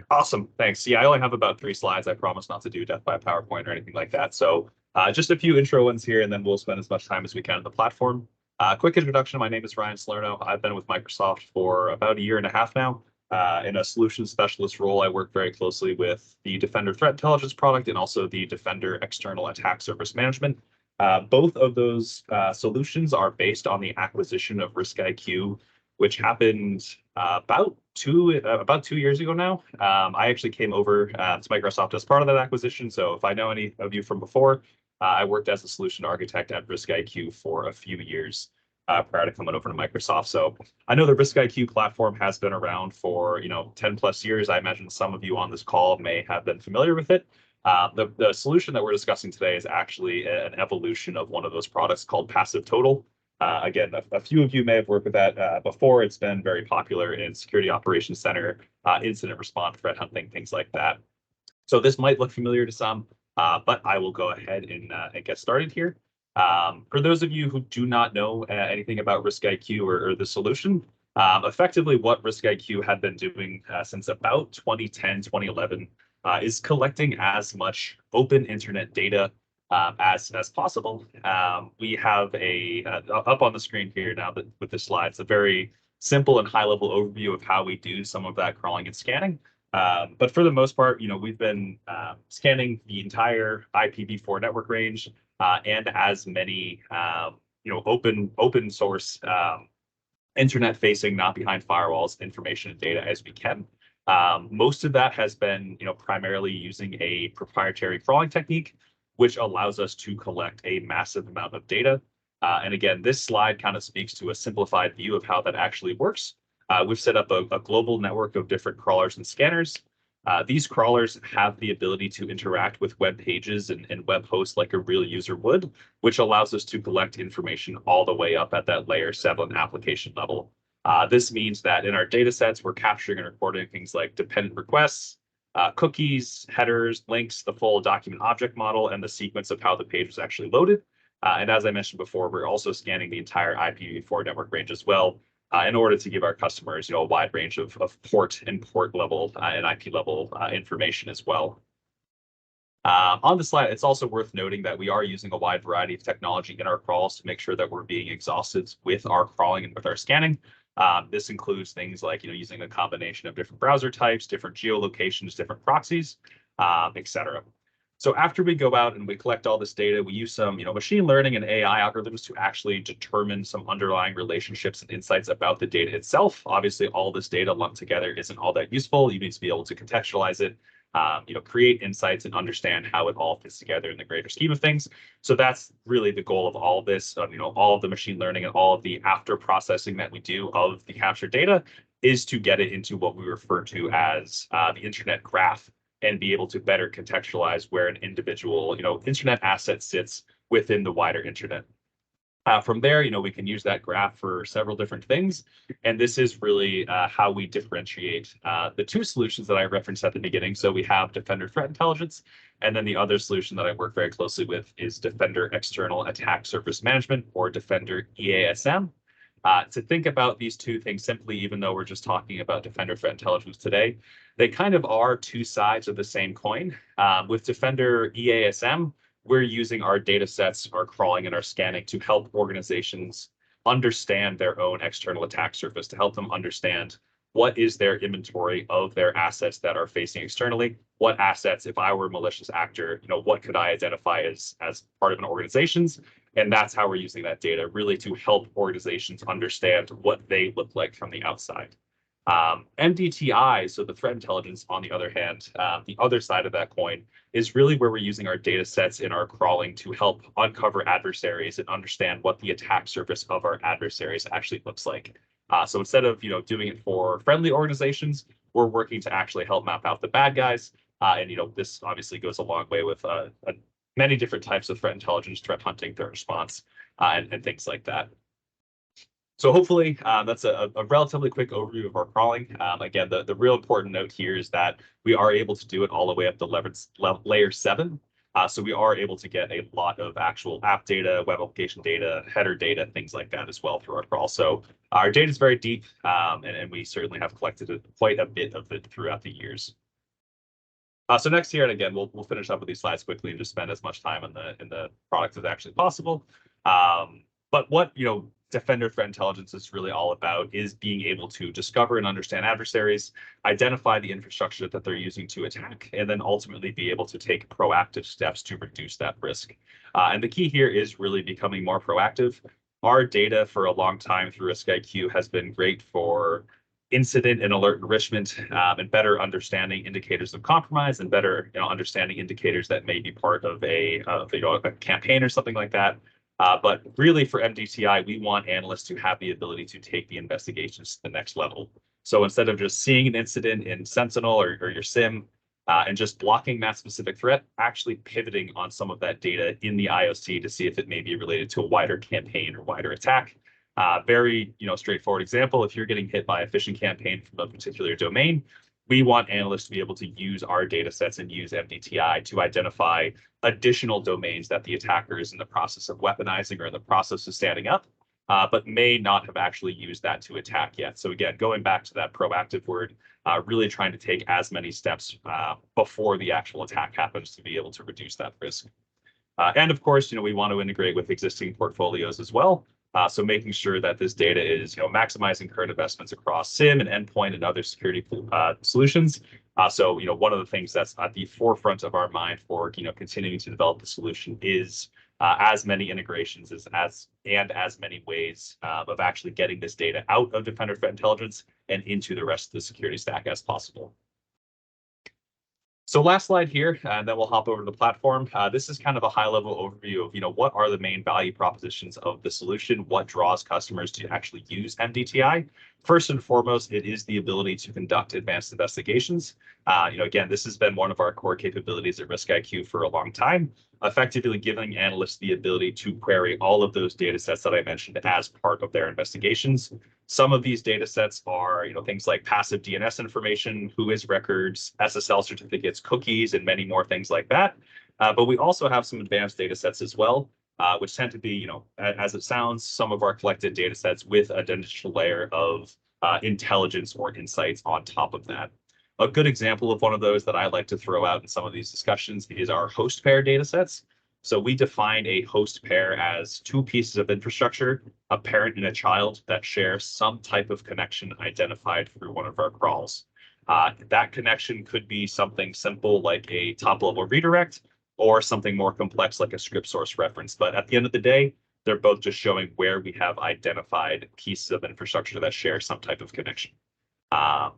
Awesome. Thanks. Yeah, I only have about 3 slides. I promise not to do death by PowerPoint or anything like that. So just a few intro ones here, and then we'll spend as much time as we can on the platform. Quick introduction. My name is Ryan Salerno. I've been with Microsoft for about a year and a half now. In a solution specialist role, I work very closely with the Defender Threat Intelligence product and also the Defender External Attack Surface Management. Both of those solutions are based on the acquisition of RiskIQ, which happened about 2 years ago now. I actually came over to Microsoft as part of that acquisition. So if I know any of you from before, I worked as a solution architect at RiskIQ for a few years prior to coming over to Microsoft. So I know the RiskIQ platform has been around for 10 plus years. I imagine some of you on this call may have been familiar with it. The solution that we're discussing today is actually an evolution of one of those products called Passive Total. Again, a few of you may have worked with that before. It's been very popular in security operations center, incident response, threat hunting, things like that. So this might look familiar to some, but I will go ahead and get started here. For those of you who do not know anything about RiskIQ or the solution, effectively what RiskIQ had been doing since about 2010, 2011 is collecting as much open internet data as possible. We have up on the screen here now with the slides, a very simple and high level overview of how we do some of that crawling and scanning. But for the most part, we've been scanning the entire IPv4 network range and as many open source internet facing, not behind firewalls, information and data as we can. Most of that has been primarily using a proprietary crawling technique, which allows us to collect a massive amount of data. And again, this slide kind of speaks to a simplified view of how that actually works. We've set up a global network of different crawlers and scanners. These crawlers have the ability to interact with web pages and web hosts like a real user would, which allows us to collect information all the way up at that layer 7 application level. This means that in our data sets, we're capturing and recording things like dependent requests, cookies, headers, links, the full document object model, and the sequence of how the page was actually loaded. And as I mentioned before, we're also scanning the entire IPv4 network range as well in order to give our customers a wide range of port level and IP level information as well. On the slide, it's also worth noting that we are using a wide variety of technology in our crawls to make sure that we're being exhaustive with our crawling and with our scanning. This includes things like using a combination of different browser types, different geolocations, different proxies, etc. So after we go out and we collect all this data, we use some machine learning and AI algorithms to actually determine some underlying relationships and insights about the data itself. Obviously, all this data lumped together isn't all that useful. You need to be able to contextualize it, create insights and understand how it all fits together in the greater scheme of things. So that's really the goal of all of this, all of the machine learning and all of the after processing that we do of the captured data is to get it into what we refer to as the internet graph and be able to better contextualize where an individual, internet asset sits within the wider internet. From there, we can use that graph for several different things. And this is really how we differentiate the two solutions that I referenced at the beginning. So we have Defender Threat Intelligence, and then the other solution that I work very closely with is Defender External Attack Surface Management, or Defender EASM. To think about these two things simply, even though we're just talking about Defender Threat Intelligence today, they kind of are two sides of the same coin. With Defender EASM, we're using our data sets, our crawling, and our scanning to help organizations understand their own external attack surface, to help them understand what is their inventory of their assets that are facing externally. What assets, if I were a malicious actor, what could I identify as part of an organization's? And that's how we're using that data, really to help organizations understand what they look like from the outside. MDTI, so the threat intelligence, on the other hand, the other side of that coin, is really where we're using our data sets in our crawling to help uncover adversaries and understand what the attack surface of our adversaries actually looks like. So instead of doing it for friendly organizations, we're working to actually help map out the bad guys. And this obviously goes a long way with many different types of threat intelligence, threat hunting, threat response, and things like that. So hopefully that's a relatively quick overview of our crawling. Again, the real important note here is that we are able to do it all the way up to layer 7. So we are able to get a lot of actual app data, web application data, header data, things like that as well through our crawl. So our data is very deep, and we certainly have collected quite a bit of it throughout the years. So next here, and again, we'll finish up with these slides quickly and just spend as much time in the product as actually possible. But what Defender threat intelligence is really all about is being able to discover and understand adversaries, identify the infrastructure that they're using to attack, and then ultimately be able to take proactive steps to reduce that risk. And the key here is really becoming more proactive. Our data for a long time through Risk IQ has been great for incident and alert enrichment, and better understanding indicators of compromise, and better understanding indicators that may be part of a campaign or something like that. But really, for MDTI, we want analysts to have the ability to take the investigations to the next level. So instead of just seeing an incident in Sentinel or your SIM, and just blocking that specific threat, actually pivoting on some of that data in the IOC to see if it may be related to a wider campaign or wider attack. Very straightforward example. If you're getting hit by a phishing campaign from a particular domain, we want analysts to be able to use our data sets and use MDTI to identify additional domains that the attacker is in the process of weaponizing or in the process of standing up, but may not have actually used that to attack yet. So again, going back to that proactive word, really trying to take as many steps before the actual attack happens to be able to reduce that risk. And of course, we want to integrate with existing portfolios as well. So making sure that this data is, maximizing current investments across SIM and endpoint and other security solutions. So, one of the things that's at the forefront of our mind for, continuing to develop the solution is as many integrations and as many ways of actually getting this data out of Defender Threat Intelligence and into the rest of the security stack as possible. So last slide here, and then we'll hop over to the platform. This is kind of a high-level overview of, what are the main value propositions of the solution, what draws customers to actually use MDTI. First and foremost, it is the ability to conduct advanced investigations. Again, this has been one of our core capabilities at Risk IQ for a long time, effectively giving analysts the ability to query all of those data sets that I mentioned as part of their investigations. Some of these data sets are, things like passive DNS information, whois records, SSL certificates, cookies, and many more things like that. But we also have some advanced data sets as well, which tend to be, as it sounds, some of our collected data sets with an additional layer of intelligence or insights on top of that. A good example of one of those that I like to throw out in some of these discussions is our host pair data sets. So we define a host pair as two pieces of infrastructure, a parent and a child, that share some type of connection identified through one of our crawls. That connection could be something simple like a top-level redirect, or something more complex like a script source reference. But at the end of the day, they're both just showing where we have identified pieces of infrastructure that share some type of connection.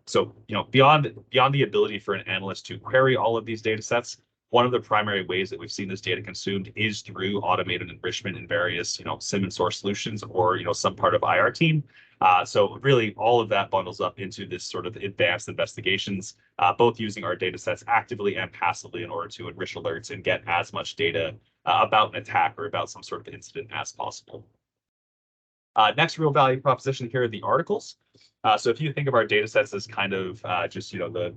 So beyond the ability for an analyst to query all of these data sets, one of the primary ways that we've seen this data consumed is through automated enrichment in various, SIM and source solutions, or, some part of IR team. So really all of that bundles up into this sort of advanced investigations, both using our data sets actively and passively in order to enrich alerts and get as much data about an attack or about some sort of incident as possible. Next real value proposition here are the articles. So if you think of our data sets as kind of just, the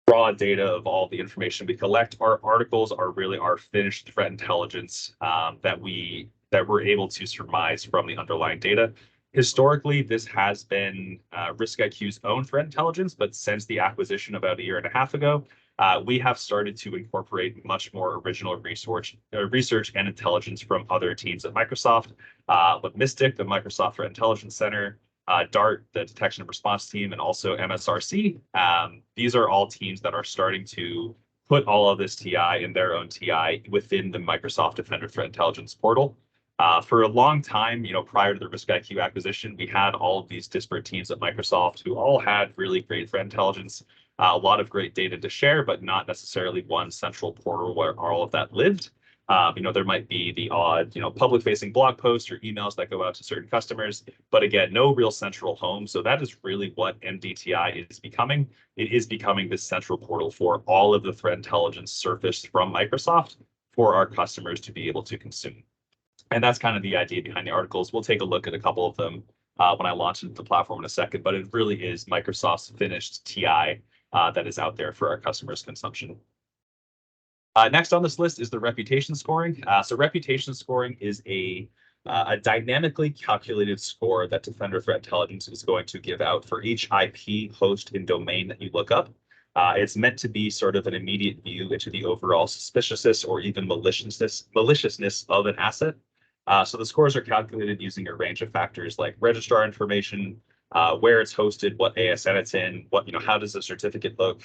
raw data of all the information we collect, our articles are really our finished threat intelligence that we're able to surmise from the underlying data. Historically, this has been Risk IQ's own threat intelligence, but since the acquisition about a year and a half ago, we have started to incorporate much more original research and intelligence from other teams at Microsoft, with Mystic, the Microsoft Threat Intelligence Center, DART, the detection and response team, and also MSRC. These are all teams that are starting to put all of this TI in their own TI within the Microsoft Defender Threat Intelligence portal. For a long time, prior to the Risk IQ acquisition, we had all of these disparate teams at Microsoft who all had really great threat intelligence, a lot of great data to share, but not necessarily one central portal where all of that lived. There might be the odd, public-facing blog posts or emails that go out to certain customers, but again, no real central home. So that is really what MDTI is becoming. It is becoming this central portal for all of the threat intelligence surfaced from Microsoft for our customers to be able to consume. And that's kind of the idea behind the articles. We'll take a look at a couple of them when I launch into the platform in a second, but it really is Microsoft's finished TI that is out there for our customers' consumption. Next on this list is the reputation scoring. So reputation scoring is a dynamically calculated score that Defender Threat Intelligence is going to give out for each IP, host, and domain that you look up. It's meant to be sort of an immediate view into the overall suspiciousness or even maliciousness of an asset. So the scores are calculated using a range of factors like registrar information, where it's hosted, what ASN it's in, how does the certificate look,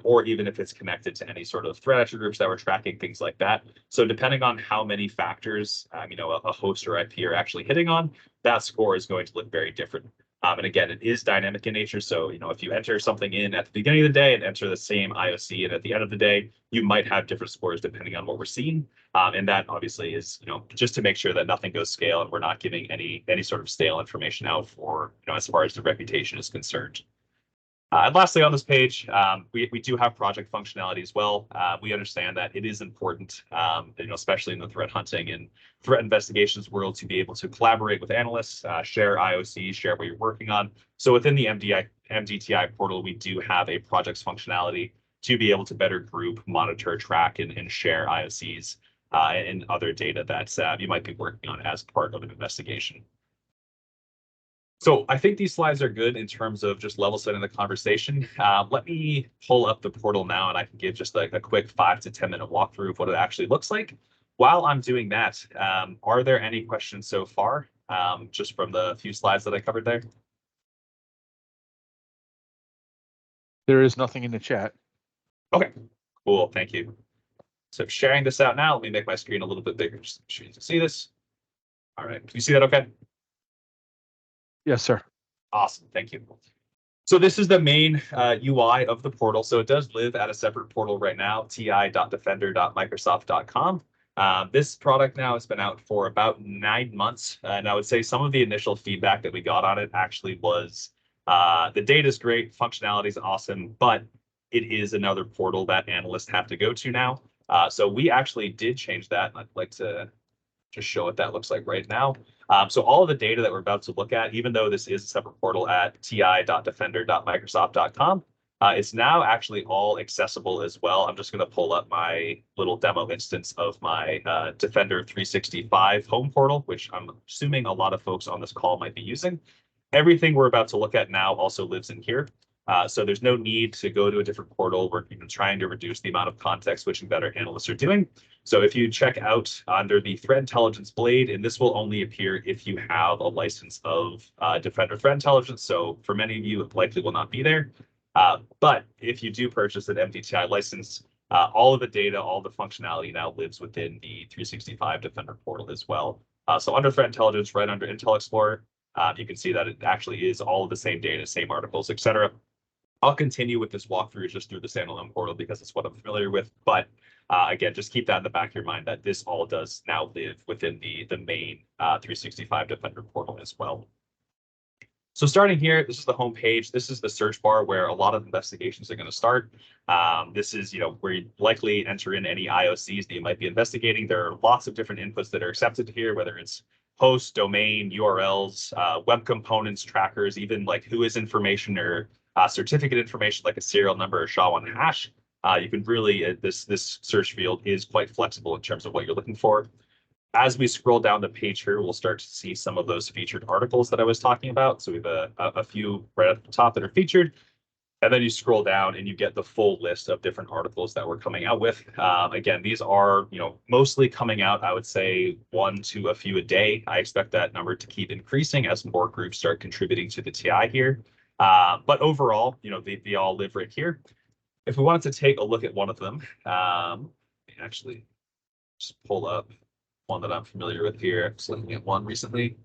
or even if it's connected to any sort of threat actor groups that we're tracking, things like that. So depending on how many factors, a host or IP are actually hitting on, that score is going to look very different. And again, it is dynamic in nature. So, if you enter something in at the beginning of the day and enter the same IOC, and at the end of the day, you might have different scores depending on what we're seeing. And that obviously is, just to make sure that nothing goes stale and we're not giving any sort of stale information out for, as far as the reputation is concerned. And lastly, on this page, we do have project functionality as well. We understand that it is important, especially in the threat hunting and threat investigations world, to be able to collaborate with analysts, share IOCs, share what you're working on. So within the MDTI portal, we do have a projects functionality to be able to better group, monitor, track, and share IOCs and other data that you might be working on as part of an investigation. So I think these slides are good in terms of just level setting the conversation. Let me pull up the portal now, and I can give just like a quick 5 to 10 minute walkthrough of what it actually looks like. While I'm doing that, are there any questions so far, just from the few slides that I covered there? There is nothing in the chat. Okay, cool, thank you. So sharing this out now, let me make my screen a little bit bigger just so you can see this. All right, can you see that okay? Yes, sir. Awesome, thank you. So this is the main UI of the portal. So it does live at a separate portal right now, ti.defender.microsoft.com. This product now has been out for about 9 months. And I would say some of the initial feedback that we got on it actually was the data is great, functionality is awesome, but it is another portal that analysts have to go to now. So we actually did change that. I'd like to just show what that looks like right now. So all of the data that we're about to look at, even though this is a separate portal at ti.defender.microsoft.com, it's now actually all accessible as well. I'm just going to pull up my little demo instance of my Defender 365 home portal, which I'm assuming a lot of folks on this call might be using. Everything we're about to look at now also lives in here. So there's no need to go to a different portal. We're trying to reduce the amount of context switching that our analysts are doing. So if you check out under the Threat Intelligence Blade, and this will only appear if you have a license of Defender Threat Intelligence. So for many of you, it likely will not be there. But if you do purchase an MDTI license, all of the data, all the functionality now lives within the 365 Defender portal as well. So under Threat Intelligence, right under Intel Explorer, you can see that it actually is all of the same data, same articles, etc. I'll continue with this walkthrough just through the standalone portal because it's what I'm familiar with. But again, just keep that in the back of your mind that this all does now live within the main 365 Defender portal as well. So starting here, this is the home page. This is the search bar where a lot of investigations are going to start. This is, where you likely enter in any IOCs that you might be investigating. There are lots of different inputs that are accepted here, whether it's host, domain, URLs, web components, trackers, even like who is information or certificate information like a serial number or SHA-1 hash. You can really, this search field is quite flexible in terms of what you're looking for. As we scroll down the page here, we'll start to see some of those featured articles that I was talking about. So we have a few right at the top that are featured. And then you scroll down and you get the full list of different articles that we're coming out with. Again, these are, mostly coming out, I would say 1 to a few a day. I expect that number to keep increasing as more groups start contributing to the TI here. But overall, they all live right here. If we wanted to take a look at one of them, actually just pull up one that I'm familiar with here. I'm just looking at one recently.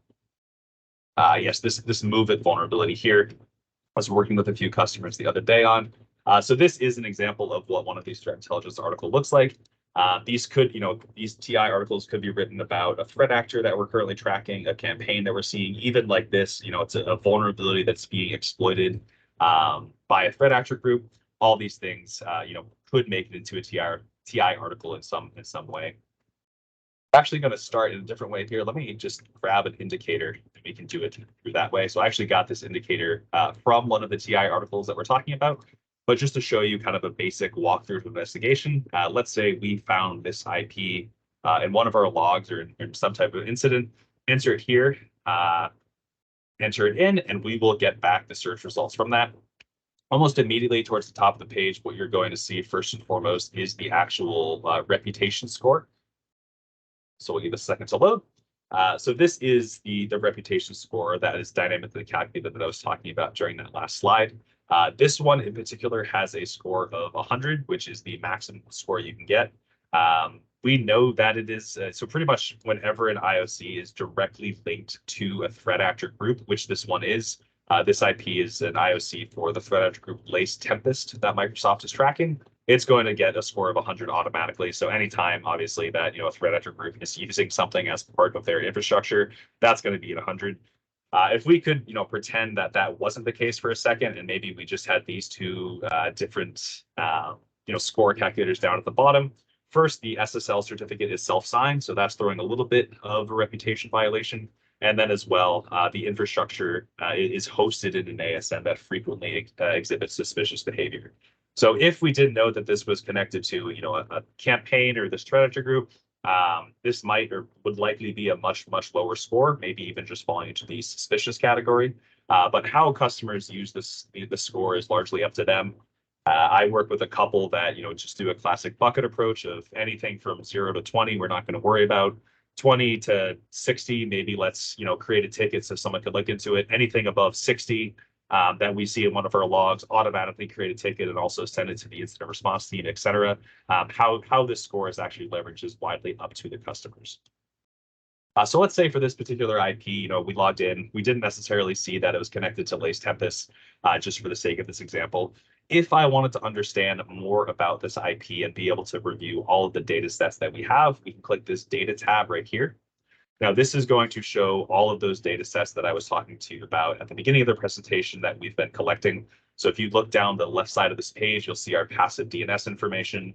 Yes, this Move It vulnerability here. I was working with a few customers the other day on. So this is an example of what one of these threat intelligence articles looks like. These TI articles could be written about a threat actor that we're currently tracking, a campaign that we're seeing, even like this, it's a vulnerability that's being exploited by a threat actor group. All these things, could make it into a TI article in some way. I'm actually going to start in a different way here. Let me just grab an indicator and we can do it through that way. So I actually got this indicator from one of the TI articles that we're talking about. But just to show you kind of a basic walkthrough of investigation, let's say we found this IP in one of our logs or in some type of incident, enter it here, enter it in, and we will get back the search results from that. Almost immediately towards the top of the page, what you're going to see first and foremost is the actual reputation score. So we'll give it a second to load. So this is the reputation score that is dynamically calculated that I was talking about during that last slide. This one in particular has a score of 100, which is the maximum score you can get. We know that it is, so pretty much whenever an IOC is directly linked to a threat actor group, which this one is, this IP is an IOC for the threat actor group Lace Tempest that Microsoft is tracking. It's going to get a score of 100 automatically. So anytime, obviously, that a threat actor group is using something as part of their infrastructure, that's going to be at 100. If we could, pretend that that wasn't the case for a second, and maybe we just had these two different, score calculators down at the bottom. First, the SSL certificate is self-signed, so that's throwing a little bit of a reputation violation. And then as well, the infrastructure is hosted in an ASN that frequently exhibits suspicious behavior. So if we did know that this was connected to, a campaign or this threat actor group, this might or would likely be a much, much lower score, maybe even just falling into the suspicious category. But how customers use the score is largely up to them. I work with a couple that, just do a classic bucket approach of anything from 0 to 20, we're not going to worry about. 20 to 60, maybe let's, create a ticket so someone could look into it. Anything above 60 that we see in one of our logs, automatically create a ticket and also send it to the incident response team, et cetera. How this score is actually leveraged is widely up to the customers. So let's say for this particular IP, we logged in, we didn't necessarily see that it was connected to Lace Tempest, just for the sake of this example. If I wanted to understand more about this IP and be able to review all of the data sets that we have, we can click this data tab right here. Now, this is going to show all of those data sets that I was talking to you about at the beginning of the presentation that we've been collecting. So if you look down the left side of this page, you'll see our passive DNS information,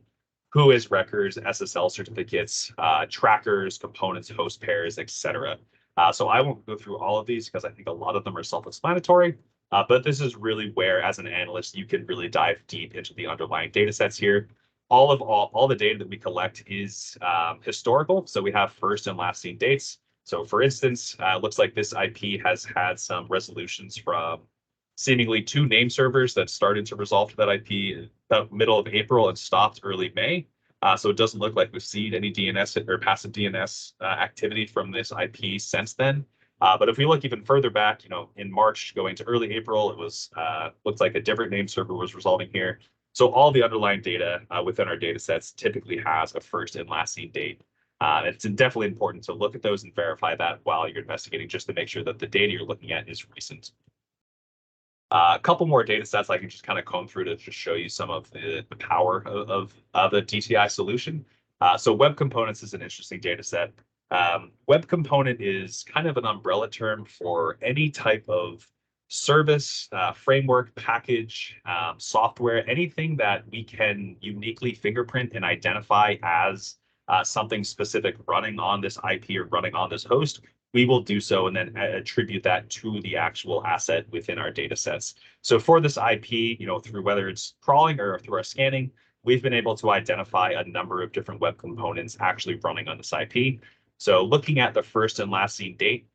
whois records, SSL certificates, trackers, components, host pairs, etc. So I won't go through all of these because I think a lot of them are self-explanatory. But this is really where, as an analyst, you can really dive deep into the underlying data sets here. All the data that we collect is historical. So we have first and last seen dates. So for instance, it looks like this IP has had some resolutions from seemingly 2 name servers that started to resolve to that IP about middle of April and stopped early May. So it doesn't look like we've seen any DNS or passive DNS activity from this IP since then. But if we look even further back, in March going to early April, it was looks like a different name server was resolving here. So all the underlying data within our data sets typically has a first and last seen date. It's definitely important to look at those and verify that while you're investigating, just to make sure that the data you're looking at is recent. A couple more data sets I can just kind of comb through to just show you some of the power of the DTI solution. So web components is an interesting data set. Web component is kind of an umbrella term for any type of service, framework, package, software, anything that we can uniquely fingerprint and identify as something specific running on this IP or running on this host. We will do so and then attribute that to the actual asset within our data sets. So for this IP, through whether it's crawling or through our scanning, we've been able to identify a number of different web components actually running on this IP. So looking at the first and last seen date,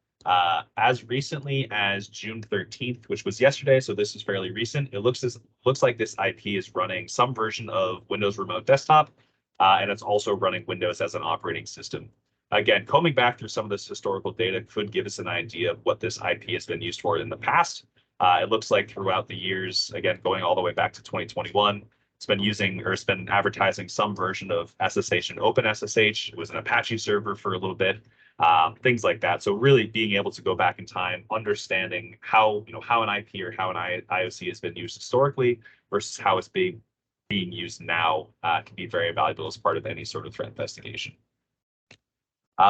as recently as June 13th, which was yesterday, so this is fairly recent, it looks like this IP is running some version of Windows Remote Desktop, and it's also running Windows as an operating system. Again, combing back through some of this historical data could give us an idea of what this IP has been used for in the past. It looks like throughout the years, again, going all the way back to 2021, it's been advertising some version of SSH and OpenSSH. It was an Apache server for a little bit, things like that. So really being able to go back in time, understanding how an IP or how an IOC has been used historically versus how it's being used now can be very valuable as part of any sort of threat investigation.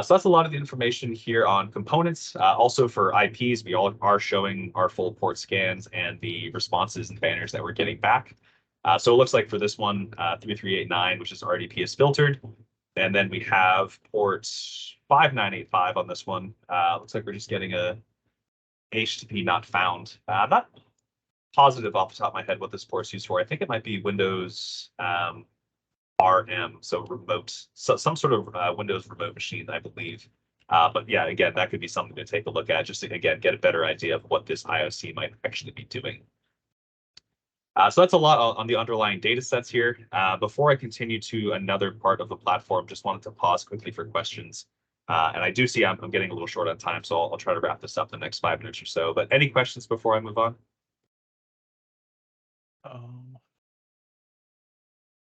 So that's a lot of the information here on components. Also for IPs, we all are showing our full port scans and the responses and banners that we're getting back. So it looks like for this one, 3389, which is RDP, is filtered. And then we have port 5985 on this one. Looks like we're just getting a HTTP not found. I'm not positive off the top of my head what this port's used for. I think it might be Windows RM, so remote, so some sort of Windows remote machine, I believe. But yeah, again, that could be something to take a look at, just to, again, get a better idea of what this IOC might actually be doing. So that's a lot on the underlying data sets here. Before I continue to another part of the platform, just wanted to pause quickly for questions. And I do see I'm getting a little short on time, so I'll try to wrap this up in the next 5 minutes or so. But any questions before I move on?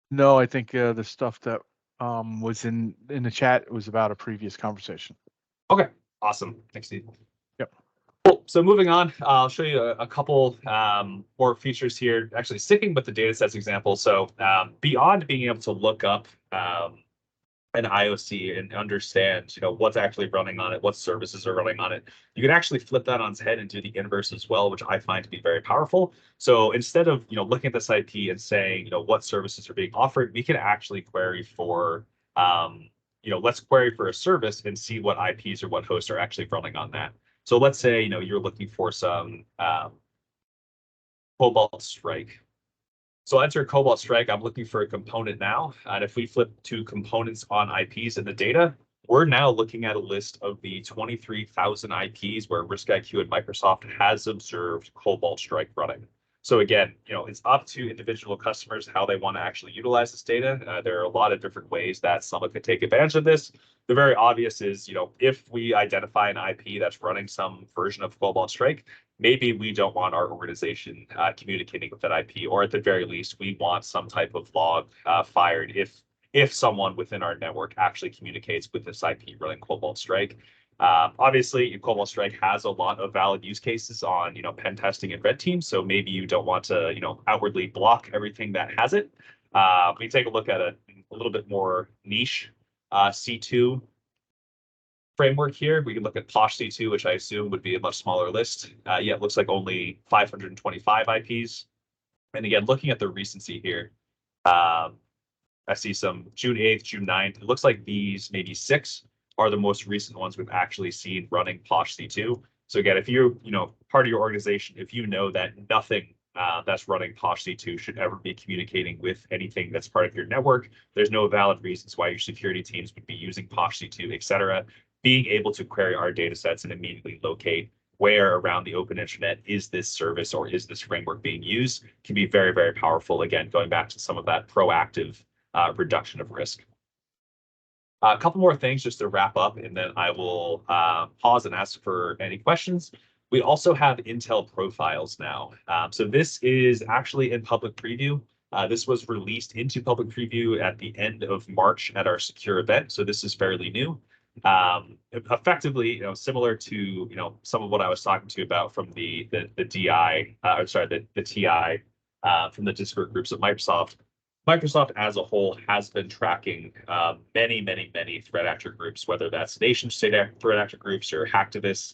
No, I think the stuff that was in the chat was about a previous conversation. Okay, awesome. Thanks, Steve. Yep. Cool. So moving on, I'll show you a couple more features here, actually sticking with the data sets example. So beyond being able to look up an IOC and understand, what's actually running on it, what services are running on it, you can actually flip that on its head and do the inverse as well, which I find to be very powerful. So instead of, looking at this IP and saying, what services are being offered, we can actually query for, let's query for a service and see what IPs or what hosts are actually running on that. So let's say, you're looking for some Cobalt Strike. So I'll enter Cobalt Strike. I'm looking for a component now. And if we flip to components on IPs in the data, we're now looking at a list of the 23,000 IPs where RiskIQ and Microsoft has observed Cobalt Strike running. So again, it's up to individual customers how they want to actually utilize this data. There are a lot of different ways that someone could take advantage of this. The very obvious is, if we identify an IP that's running some version of Cobalt Strike, maybe we don't want our organization communicating with that IP, or at the very least, we want some type of log fired if someone within our network actually communicates with this IP running Cobalt Strike. Obviously, Cobalt Strike has a lot of valid use cases on, pen testing and red team. So maybe you don't want to, outwardly block everything that has it. We take a look at a little bit more niche C2 framework here. We can look at Posh C2, which I assume would be a much smaller list. Yeah, it looks like only 525 IPs. And again, looking at the recency here, I see some June 8th, June 9th. It looks like these maybe 6 are the most recent ones we've actually seen running Posh C2. So again, if you're, part of your organization, if you know that nothing that's running Posh C2 should ever be communicating with anything that's part of your network, there's no valid reasons why your security teams would be using Posh C2, et cetera. Being able to query our data sets and immediately locate where around the open internet is this service or is this framework being used can be very, very powerful. Again, going back to some of that proactive reduction of risk. A couple more things just to wrap up, and then I will pause and ask for any questions. We also have Intel profiles now. So this is actually in public preview. This was released into public preview at the end of March at our secure event. So this is fairly new. Effectively, similar to some of what I was talking to you about from the DI, or sorry, the TI from the Discord groups at Microsoft. Microsoft as a whole has been tracking many threat actor groups, whether that's nation state threat actor groups or hacktivists,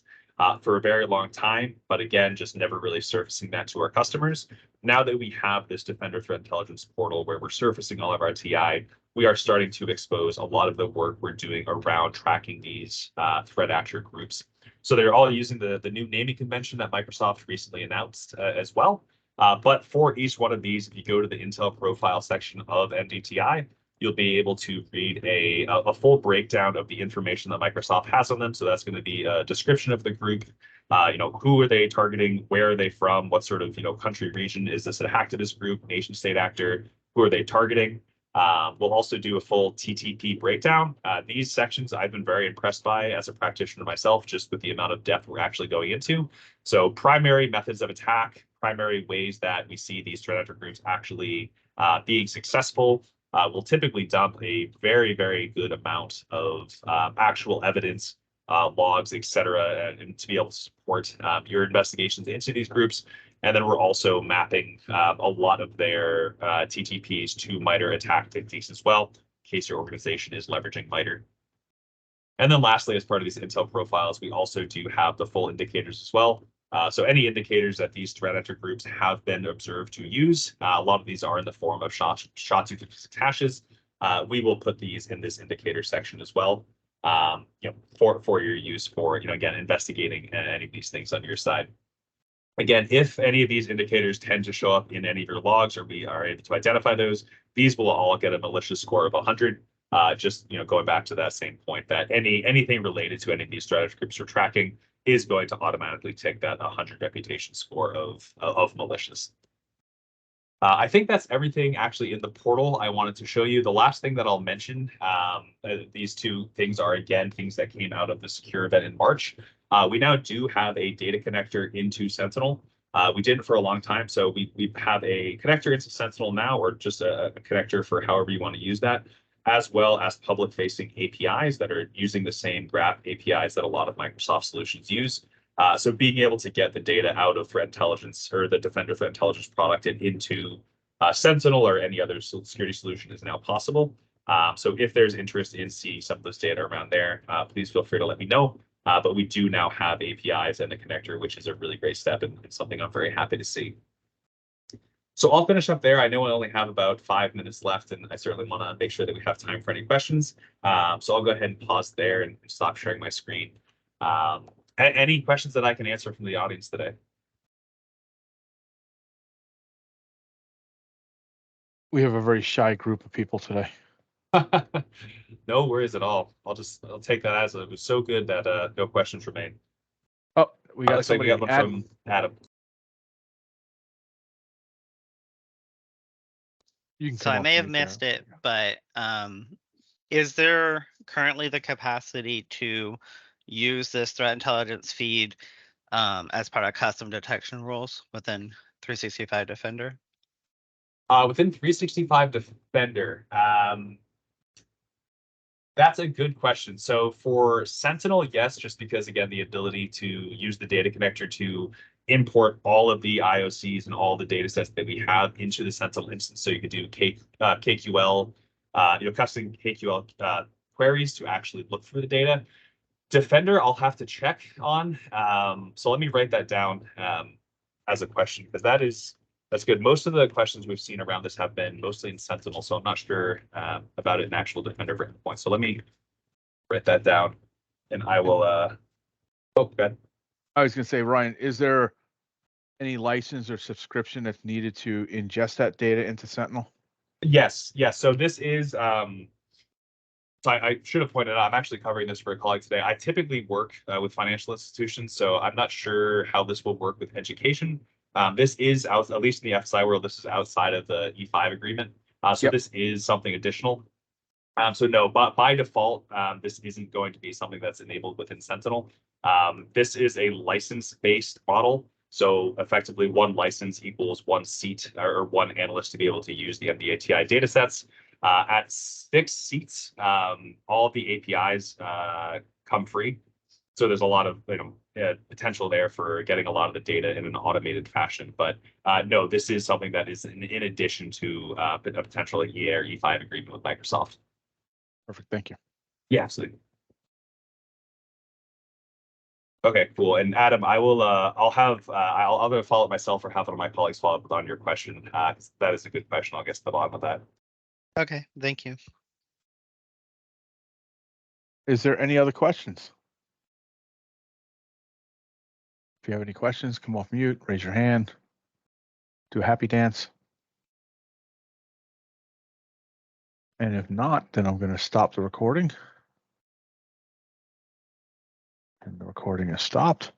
for a very long time, but again, just never really surfacing that to our customers. Now that we have this Defender Threat Intelligence portal where we're surfacing all of our TI, we are starting to expose a lot of the work we're doing around tracking these threat actor groups. So they're all using the new naming convention that Microsoft recently announced as well. But for each one of these, if you go to the Intel profile section of MDTI, you'll be able to read a full breakdown of the information that Microsoft has on them. So that's going to be a description of the group, who are they targeting, where are they from, what sort of country region, is this a hacktivist group, nation state actor, who are they targeting? We'll also do a full TTP breakdown. These sections I've been very impressed by as a practitioner myself, just with the amount of depth we're actually going into. So primary methods of attack, primary ways that we see these threat actor groups actually being successful. We'll typically dump a very good amount of actual evidence, logs, et cetera, and to be able to support your investigations into these groups. And then we're also mapping a lot of their TTPs to MITRE attack techniques as well, in case your organization is leveraging MITRE. And then lastly, as part of these Intel profiles, we also do have the full indicators as well. So any indicators that these threat actor groups have been observed to use, a lot of these are in the form of SHA-256 hashes. We will put these in this indicator section as well, for your use for, again, investigating any of these things on your side. Again, if any of these indicators tend to show up in any of your logs, or we are able to identify those, these will all get a malicious score of 100. Just going back to that same point that anything related to any of these strategy groups you're tracking is going to automatically take that 100 reputation score of malicious. I think that's everything actually in the portal I wanted to show you. The last thing that I'll mention, these two things are again things that came out of the secure event in March. We now do have a data connector into Sentinel. We didn't for a long time, so we have a connector into Sentinel now, or just a connector for however you want to use that, as well as public-facing APIs that are using the same graph APIs that a lot of Microsoft solutions use. So being able to get the data out of threat intelligence or the Defender threat intelligence product and into Sentinel or any other security solution is now possible. So if there's interest in seeing some of this data around there, please feel free to let me know. But we do now have APIs and a connector, which is a really great step and something I'm very happy to see. So I'll finish up there. I know I only have about 5 minutes left, and I certainly want to make sure that we have time for any questions. So I'll go ahead and pause there and stop sharing my screen. Any questions that I can answer from the audience today? We have a very shy group of people today. No worries at all. I'll take that as it was so good that no questions remain. Oh, we got Looks like somebody. we got one from Adam. You can So come I off may have mute there. missed it, but is there currently the capacity to use this threat intelligence feed as part of custom detection rules within 365 Defender? Within 365 Defender, that's a good question. So for Sentinel, yes, just because again, the ability to use the data connector to import all of the IOCs and all the data sets that we have into the Sentinel instance. So you could do KQL, custom KQL queries to actually look for the data. Defender, I'll have to check on. So let me write that down as a question, because that's good. Most of the questions we've seen around this have been mostly in Sentinel, so I'm not sure about it in actual Defender for endpoint. So let me write that down, and I will. Oh, good. I was going to say, Ryan, is there any license or subscription that's needed to ingest that data into Sentinel? Yes, yes. So this is. So I should have pointed out, I'm actually covering this for a colleague today. I typically work with financial institutions, so I'm not sure how this will work with education. This is out, at least in the FSI world, this is outside of the E5 agreement. So this is something additional. So no, but by default, this isn't going to be something that's enabled within Sentinel. This is a license-based model. So effectively, one license equals one seat or one analyst to be able to use the MDTI data sets. At 6 seats, all of the APIs come free. So there's a lot of potential there for getting a lot of the data in an automated fashion. But no, this is something that is in addition to a potential EA or E5 agreement with Microsoft. Perfect. Thank you. Yeah, absolutely. Okay, cool. And Adam, I'll either follow up myself or have one of my colleagues follow up on your question. That is a good question. I'll get to the bottom of that. Okay, thank you. Is there any other questions? If you have any questions, come off mute, raise your hand, do a happy dance. And if not, then I'm going to stop the recording. And the recording is stopped.